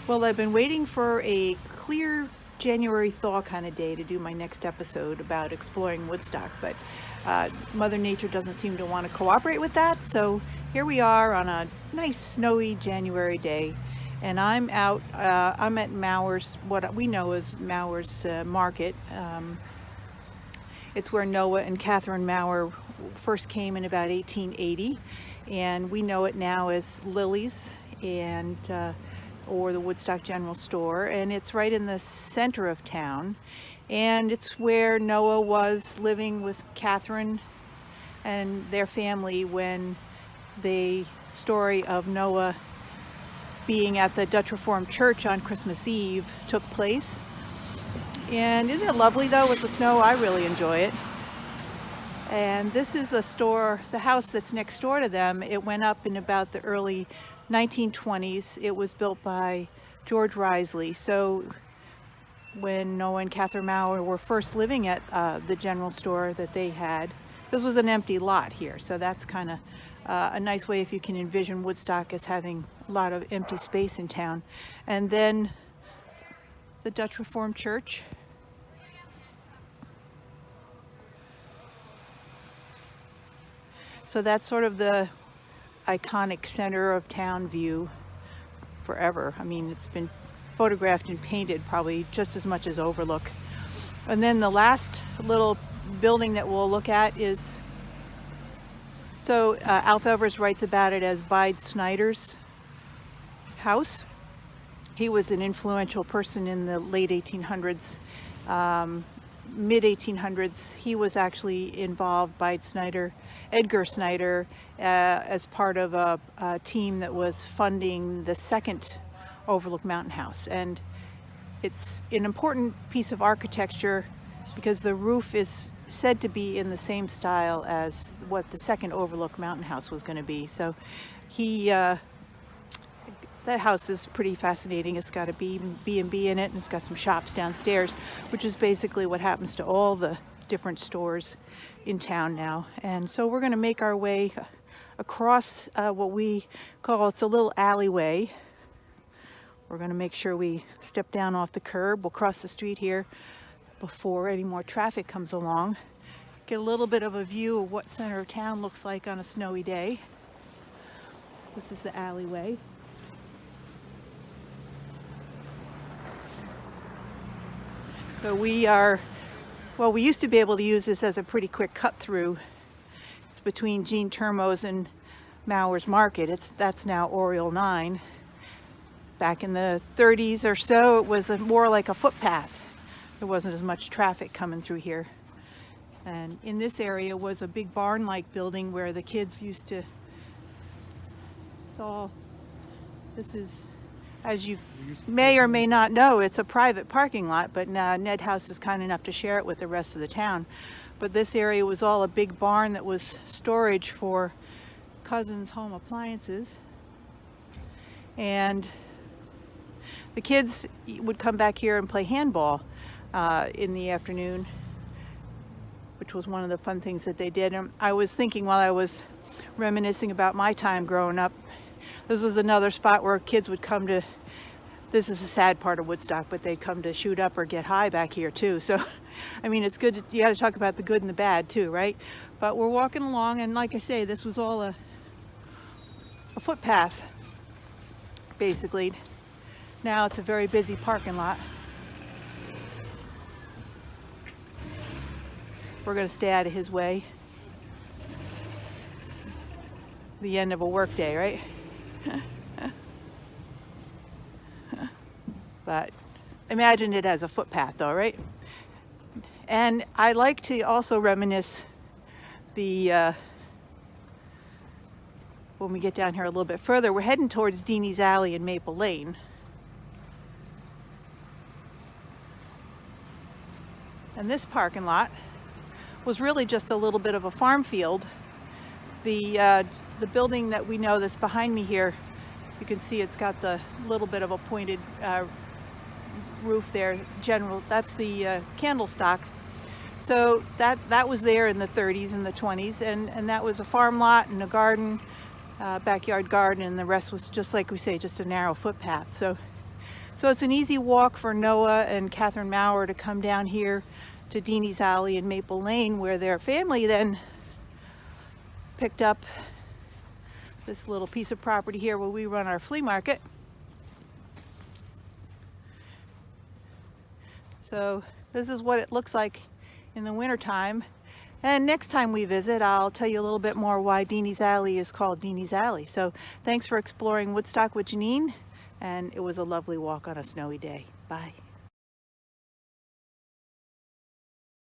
Well, I've been waiting for a clear January thaw kind of day to do my next episode about exploring Woodstock, but Mother Nature doesn't seem to want to cooperate with that. So here we are on a nice snowy January day, and I'm out. I'm at Mowers, what we know as Mowers Market. It's where Noah and Catherine Mower first came in about 1880, and we know it now as Lily's and or the Woodstock General Store, and it's right in the center of town, and it's where Noah was living with Catherine and their family when the story of Noah being at the Dutch Reformed Church on Christmas Eve took place. And isn't it lovely though with the snow? I really enjoy it. And this is the store, the house that's next door to them. It went up in about the early 1920s. It was built by George Risley. So when Noah and Catherine Mower were first living at the general store that they had, this was an empty lot here. So that's kind of a nice way if you can envision Woodstock as having a lot of empty space in town. And then the Dutch Reformed Church. So that's sort of the iconic center of town view forever. I mean, it's been photographed and painted probably just as much as Overlook. And then the last little building that we'll look at is, so Alf Evers writes about it as Edgar Snyders' house. He was an influential person in the late 1800s, mid 1800s. He was actually involved by Edgar Snyder, as part of a team that was funding the second Overlook Mountain House. And it's an important piece of architecture because the roof is said to be in the same style as what the second Overlook Mountain House was going to be. So that house is pretty fascinating. It's got a B&B in it, and it's got some shops downstairs, which is basically what happens to all the different stores in town now. And so we're going to make our way across what we call, it's a little alleyway. We're going to make sure we step down off the curb. We'll cross the street here before any more traffic comes along. Get a little bit of a view of what center of town looks like on a snowy day. This is the alleyway. So we used to be able to use this as a pretty quick cut through. It's between Gene Termo's and Mowers Market. That's now Oriole 9. Back in the 30s or so, it was more like a footpath. There wasn't as much traffic coming through here. And in this area was a big barn-like building where the kids used to, this is, as you may or may not know, it's a private parking lot, but Ned House is kind enough to share it with the rest of the town. But this area was all a big barn that was storage for Cousins Home Appliances. And the kids would come back here and play handball in the afternoon, which was one of the fun things that they did. And I was thinking while I was reminiscing about my time growing up, this was another spot where kids would come to, this is a sad part of Woodstock, but they'd come to shoot up or get high back here too. So, I mean, it's good, you got to talk about the good and the bad too, right? But we're walking along, and like I say, this was all a footpath, basically. Now it's a very busy parking lot. We're going to stay out of his way. It's the end of a work day, right? But imagine it as a footpath though, right? And I like to also reminisce when we get down here a little bit further, we're heading towards Deanie's Alley and Maple Lane. And this parking lot was really just a little bit of a farm field. The building that we know that's behind me here, you can see it's got the little bit of a pointed roof there. That's the Candlestock. So that was there in the 30s and the 20s, and that was a farm lot and a garden, backyard garden, and the rest was just like we say, just a narrow footpath. So So it's an easy walk for Noah and Catherine Mower to come down here to Deanie's Alley in Maple Lane, where their family then picked up this little piece of property here where we run our flea market. So this is what it looks like in the wintertime. And next time we visit, I'll tell you a little bit more why Deanie's Alley is called Deanie's Alley. So thanks for exploring Woodstock with Janine, and it was a lovely walk on a snowy day. Bye.